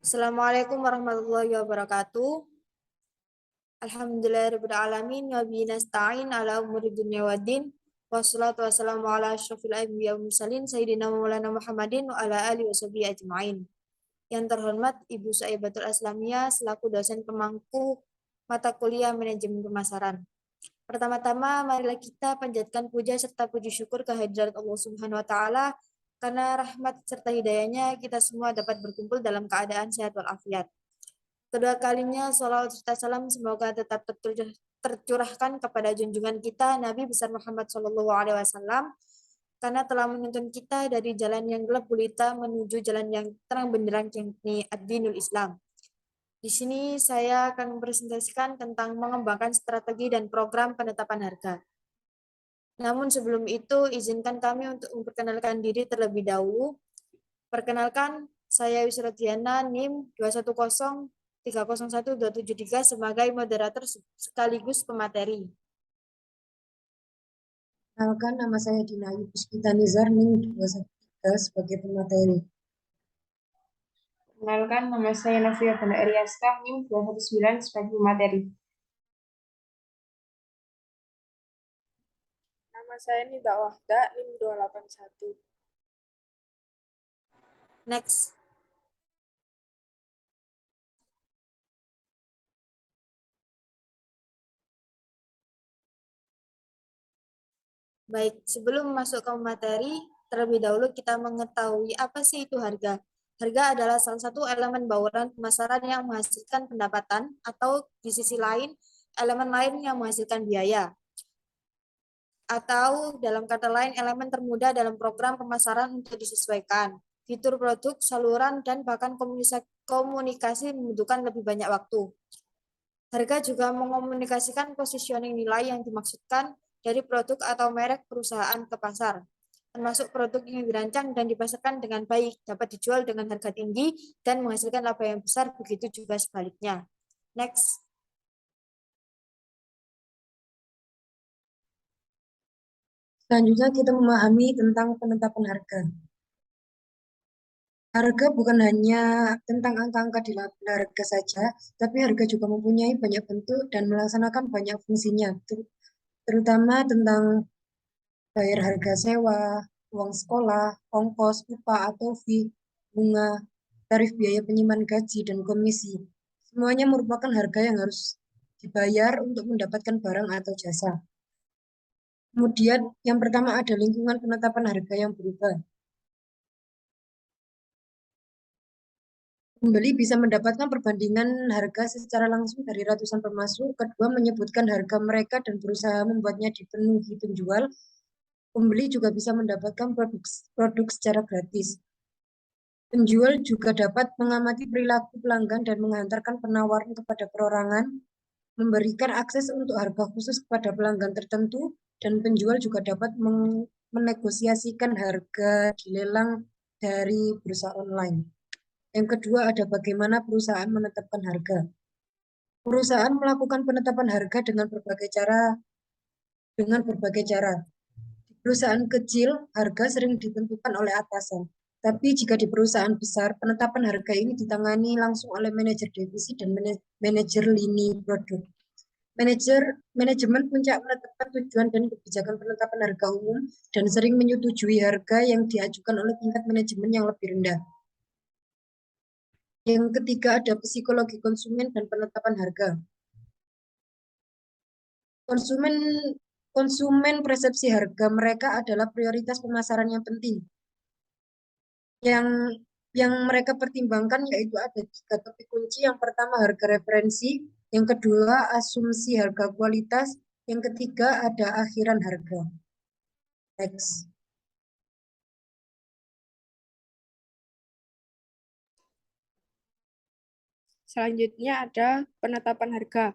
Assalamualaikum warahmatullahi wabarakatuh. Alhamdulillahirabbil alamin wa bihi nasta'in ala umuri dunya waddin. Wassalatu wassalamu ala asyrofil anbiya'i wal mursalin sayyidina Maulana Muhammadin wa ala alihi washabihi ajmain. Yang terhormat Ibu Saibatul Aslamiyah selaku dosen pemangku mata kuliah manajemen pemasaran. Pertama-tama marilah kita panjatkan puja serta puji syukur kehadirat Allah Subhanahu wa taala karena rahmat serta hidayahnya kita semua dapat berkumpul dalam keadaan sehat walafiat. Kedua kalinya sholawat serta salam semoga tetap tercurahkan kepada junjungan kita Nabi besar Muhammad SAW karena telah menuntun kita dari jalan yang gelap gulita menuju jalan yang terang benderang yakni ad-dinul Islam. Di sini saya akan mempresentasikan tentang mengembangkan strategi dan program penetapan harga. Namun sebelum itu, izinkan kami untuk memperkenalkan diri terlebih dahulu. Perkenalkan, saya Wisra Diana, NIM 210301273 sebagai moderator sekaligus pemateri. Perkenalkan, nama saya Dina Ayu Puspita Nizar, NIM 213 sebagai pemateri. Perkenalkan, nama saya Novia Banda Eriaska, NIM 219 sebagai pemateri. Nama saya Nida Wahda, NIM 281. Next. Baik, sebelum masuk ke materi, terlebih dahulu kita mengetahui apa sih itu harga. Harga adalah salah satu elemen bauran pemasaran yang menghasilkan pendapatan atau di sisi lain, elemen lain yang menghasilkan biaya. Atau dalam kata lain, elemen termudah dalam program pemasaran untuk disesuaikan. Fitur produk, saluran, dan bahkan komunikasi membutuhkan lebih banyak waktu. Harga juga mengomunikasikan positioning nilai yang dimaksudkan dari produk atau merek perusahaan ke pasar, termasuk produk yang dirancang dan dipasarkan dengan baik, dapat dijual dengan harga tinggi dan menghasilkan laba yang besar, begitu juga sebaliknya. Next. Selanjutnya kita memahami tentang penetapan harga. Harga bukan hanya tentang angka-angka di label harga saja, tapi harga juga mempunyai banyak bentuk dan melaksanakan banyak fungsinya, terutama tentang bayar harga sewa, uang sekolah, ongkos, upah atau fee, bunga, tarif biaya penyimpan gaji, dan komisi. Semuanya merupakan harga yang harus dibayar untuk mendapatkan barang atau jasa. Kemudian yang pertama ada lingkungan penetapan harga yang berubah. Pembeli bisa mendapatkan perbandingan harga secara langsung dari ratusan pemasok. Kedua, menyebutkan harga mereka dan berusaha membuatnya dipenuhi penjual. Pembeli juga bisa mendapatkan produk secara gratis. Penjual juga dapat mengamati perilaku pelanggan dan menghantarkan penawaran kepada perorangan, memberikan akses untuk harga khusus kepada pelanggan tertentu, dan penjual juga dapat menegosiasikan harga di lelang dari bursa online. Yang kedua ada bagaimana perusahaan menetapkan harga. Perusahaan melakukan penetapan harga dengan berbagai cara. Di perusahaan kecil, harga sering ditentukan oleh atasan. Tapi jika di perusahaan besar, penetapan harga ini ditangani langsung oleh manajer divisi dan manajer lini produk. Manajemen puncak menetapkan tujuan dan kebijakan penetapan harga umum dan sering menyetujui harga yang diajukan oleh tingkat manajemen yang lebih rendah. Yang ketiga ada psikologi konsumen dan penetapan harga. Konsumen persepsi harga mereka adalah prioritas pemasaran yang penting. Yang mereka pertimbangkan yaitu ada 3 topik kunci. Yang pertama harga referensi, yang kedua asumsi harga kualitas, yang ketiga ada akhiran harga. Next. Selanjutnya ada penetapan harga.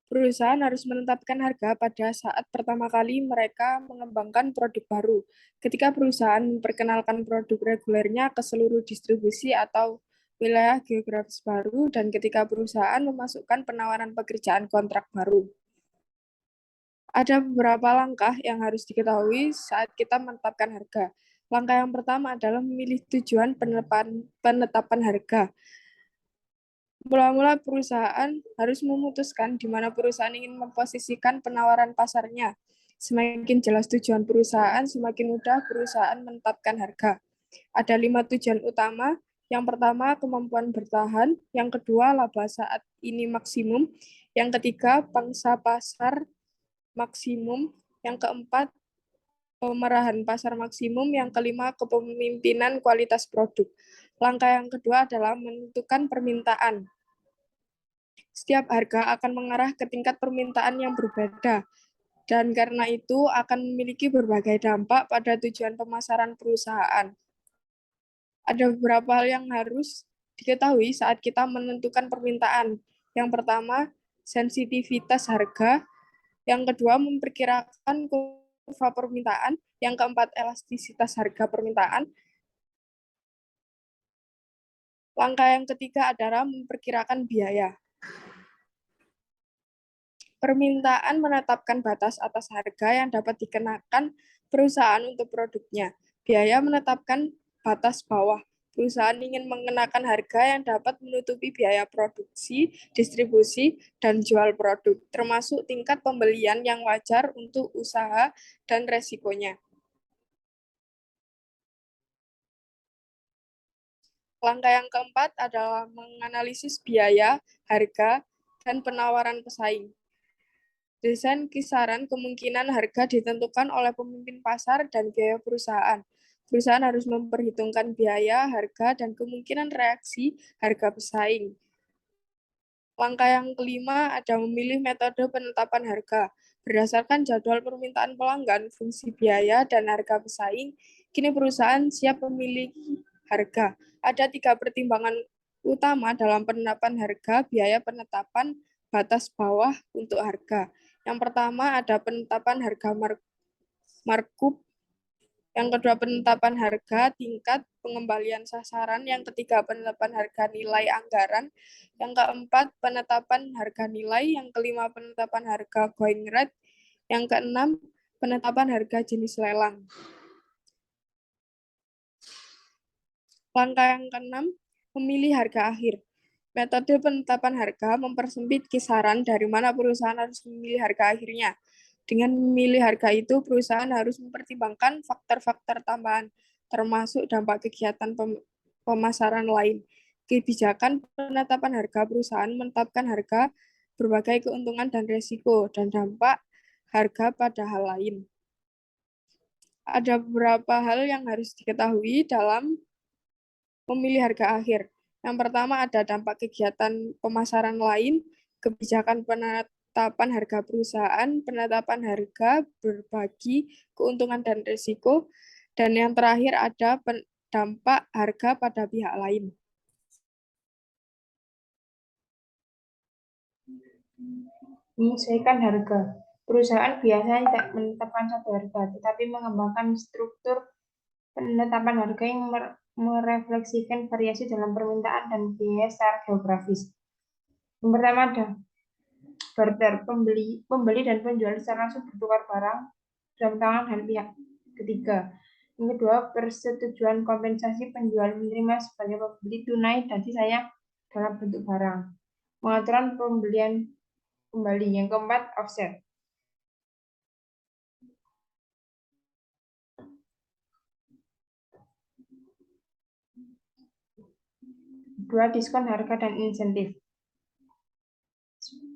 Perusahaan harus menetapkan harga pada saat pertama kali mereka mengembangkan produk baru. Ketika perusahaan memperkenalkan produk regulernya ke seluruh distribusi atau wilayah geografis baru, dan ketika perusahaan memasukkan penawaran pekerjaan kontrak baru. Ada beberapa langkah yang harus diketahui saat kita menetapkan harga. Langkah yang pertama adalah memilih tujuan penetapan harga. Mula-mula perusahaan harus memutuskan di mana perusahaan ingin memposisikan penawaran pasarnya. Semakin jelas tujuan perusahaan, semakin mudah perusahaan menetapkan harga. Ada 5 tujuan utama. Yang pertama, kemampuan bertahan. Yang kedua, laba saat ini maksimum. Yang ketiga, pangsa pasar maksimum. Yang keempat, pemerahan pasar maksimum. Yang kelima, kepemimpinan kualitas produk. Langkah yang kedua adalah menentukan permintaan. Setiap harga akan mengarah ke tingkat permintaan yang berbeda, dan karena itu akan memiliki berbagai dampak pada tujuan pemasaran perusahaan. Ada beberapa hal yang harus diketahui saat kita menentukan permintaan. Yang pertama, sensitivitas harga. Yang kedua, memperkirakan kurva permintaan. Yang keempat, elastisitas harga permintaan. Langkah yang ketiga adalah memperkirakan biaya. Permintaan menetapkan batas atas harga yang dapat dikenakan perusahaan untuk produknya. Biaya menetapkan batas bawah. Perusahaan ingin mengenakan harga yang dapat menutupi biaya produksi, distribusi, dan jual produk, termasuk tingkat pembelian yang wajar untuk usaha dan resikonya. Langkah yang keempat adalah menganalisis biaya, harga, dan penawaran pesaing. Desain kisaran kemungkinan harga ditentukan oleh pemimpin pasar dan biaya perusahaan. Perusahaan harus memperhitungkan biaya, harga, dan kemungkinan reaksi harga pesaing. Langkah yang kelima ada memilih metode penetapan harga. Berdasarkan jadwal permintaan pelanggan, fungsi biaya, dan harga pesaing, kini perusahaan siap memiliki harga. Ada 3 pertimbangan utama dalam penetapan harga, biaya penetapan, batas bawah untuk harga. Yang pertama ada penetapan harga markup. Yang kedua penetapan harga tingkat pengembalian sasaran. Yang ketiga penetapan harga nilai anggaran. Yang keempat penetapan harga nilai. Yang kelima penetapan harga going rate. Yang keenam penetapan harga jenis lelang. Langkah yang keenam, memilih harga akhir. Metode penetapan harga mempersempit kisaran dari mana perusahaan harus memilih harga akhirnya. Dengan memilih harga itu, perusahaan harus mempertimbangkan faktor-faktor tambahan, termasuk dampak kegiatan pemasaran lain. Kebijakan penetapan harga perusahaan menetapkan harga berbagai keuntungan dan risiko, dan dampak harga pada hal lain. Ada beberapa hal yang harus diketahui dalam memilih harga akhir. Yang pertama ada dampak kegiatan pemasaran lain, kebijakan penetapan harga perusahaan, penetapan harga berbagi keuntungan dan risiko, dan yang terakhir ada dampak harga pada pihak lain. Menyesuaikan harga. Perusahaan biasanya tidak menetapkan satu harga, tetapi mengembangkan struktur penetapan harga yang merefleksikan variasi dalam permintaan dan biaya secara geografis. Yang pertama ada barter, pembeli dan penjual secara langsung bertukar barang dalam tangan dan pihak ketiga. Yang kedua, persetujuan kompensasi penjual menerima sebagai pembeli tunai dan sisanya dalam bentuk barang. Pengaturan pembelian kembali. Yang keempat, offset. Dua, diskon harga dan insentif.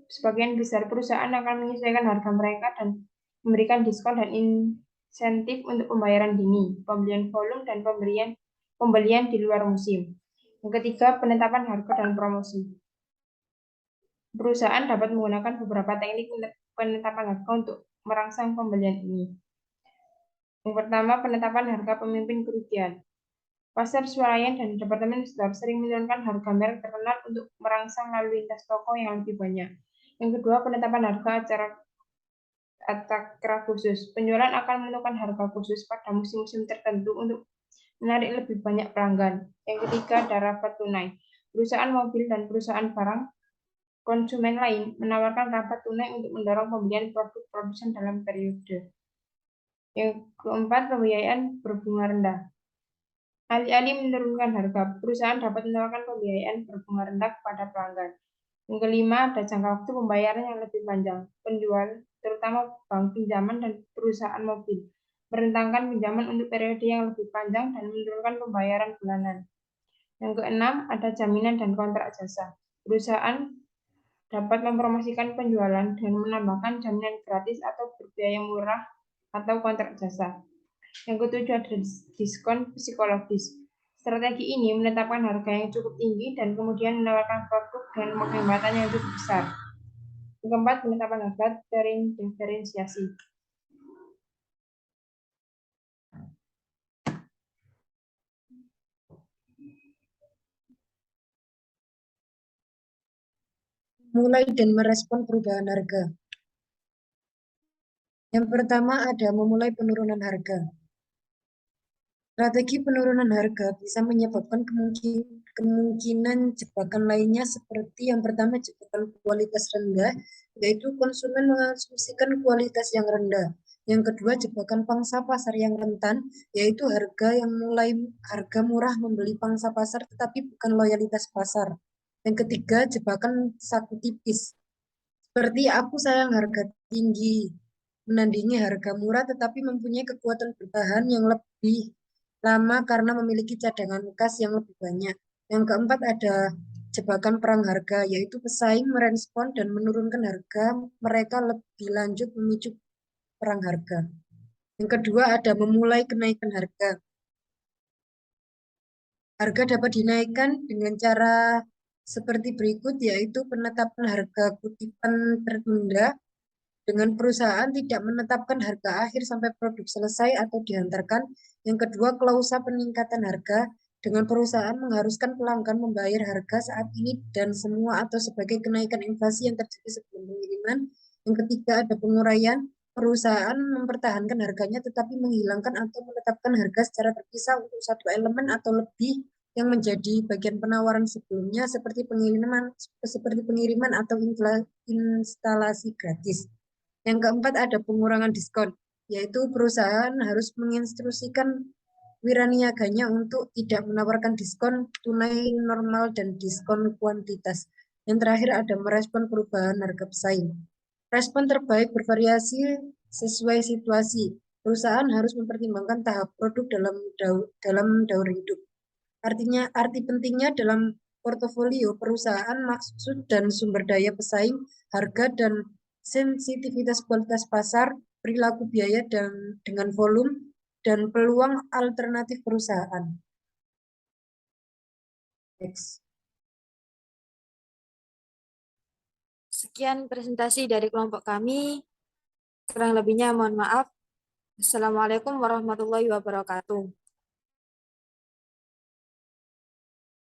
Sebagian besar perusahaan akan menyesuaikan harga mereka dan memberikan diskon dan insentif untuk pembayaran dini, pembelian volume, dan pembelian di luar musim. Yang ketiga, penetapan harga dan promosi. Perusahaan dapat menggunakan beberapa teknik penetapan harga untuk merangsang pembelian ini. Yang pertama, penetapan harga pemimpin kerugian. Pasar swalayan dan departemen store sering menurunkan harga merek terkenal untuk merangsang lalu lintas toko yang lebih banyak. Yang kedua, penetapan harga acara khusus. Penjualan akan menentukan harga khusus pada musim-musim tertentu untuk menarik lebih banyak pelanggan. Yang ketiga, rabat tunai. Perusahaan mobil dan perusahaan barang konsumen lain menawarkan rabat tunai untuk mendorong pembelian produk produsen dalam periode. Yang keempat, pembiayaan berbunga rendah. Alih-alih menurunkan harga, perusahaan dapat menawarkan pembiayaan berbunga rendah kepada pelanggan. Yang kelima, ada jangka waktu pembayaran yang lebih panjang. Penjual, terutama bank pinjaman dan perusahaan mobil, merentangkan pinjaman untuk periode yang lebih panjang dan menurunkan pembayaran bulanan. Yang keenam, ada jaminan dan kontrak jasa. Perusahaan dapat mempromosikan penjualan dengan menambahkan jaminan gratis atau berbiaya murah atau kontrak jasa. Yang ketujuh, ada diskon psikologis. Strategi ini menetapkan harga yang cukup tinggi dan kemudian menawarkan produk dengan penghematan yang cukup besar. Yang keempat, penetapan harga diferensiasi. Mulai dan merespon perubahan harga. Yang pertama ada memulai penurunan harga. Strategi penurunan harga bisa menyebabkan kemungkinan jebakan lainnya seperti yang pertama jebakan kualitas rendah, yaitu konsumen mengonsumsikan kualitas yang rendah. Yang kedua jebakan pangsa pasar yang rentan, yaitu harga murah membeli pangsa pasar tetapi bukan loyalitas pasar. Yang ketiga jebakan saku tipis, seperti aku sayang harga tinggi menandingi harga murah tetapi mempunyai kekuatan bertahan yang lebih lama karena memiliki cadangan kas yang lebih banyak. Yang keempat ada jebakan perang harga, yaitu pesaing merespon dan menurunkan harga mereka lebih lanjut memicu perang harga. Yang kedua ada memulai kenaikan harga. Harga dapat dinaikkan dengan cara seperti berikut, yaitu penetapan harga kutipan tertunda dengan perusahaan tidak menetapkan harga akhir sampai produk selesai atau dihantarkan. Yang kedua, klausa peningkatan harga dengan perusahaan mengharuskan pelanggan membayar harga saat ini dan semua atau sebagai kenaikan inflasi yang terjadi sebelum pengiriman. Yang ketiga, ada penguraian. Perusahaan mempertahankan harganya tetapi menghilangkan atau menetapkan harga secara terpisah untuk satu elemen atau lebih yang menjadi bagian penawaran sebelumnya seperti pengiriman atau instalasi gratis. Yang keempat ada pengurangan diskon, yaitu perusahaan harus menginstruksikan wiraniaganya untuk tidak menawarkan diskon tunai normal dan diskon kuantitas. Yang terakhir ada merespon perubahan harga pesaing. Respon terbaik bervariasi sesuai situasi. Perusahaan harus mempertimbangkan tahap produk dalam daur hidup. Arti pentingnya dalam portofolio perusahaan, maksud dan sumber daya pesaing, harga dan sensitivitas kualitas pasar, perilaku biaya dengan volume, dan peluang alternatif perusahaan. Next. Sekian presentasi dari kelompok kami. Kurang lebihnya mohon maaf. Assalamualaikum warahmatullahi wabarakatuh.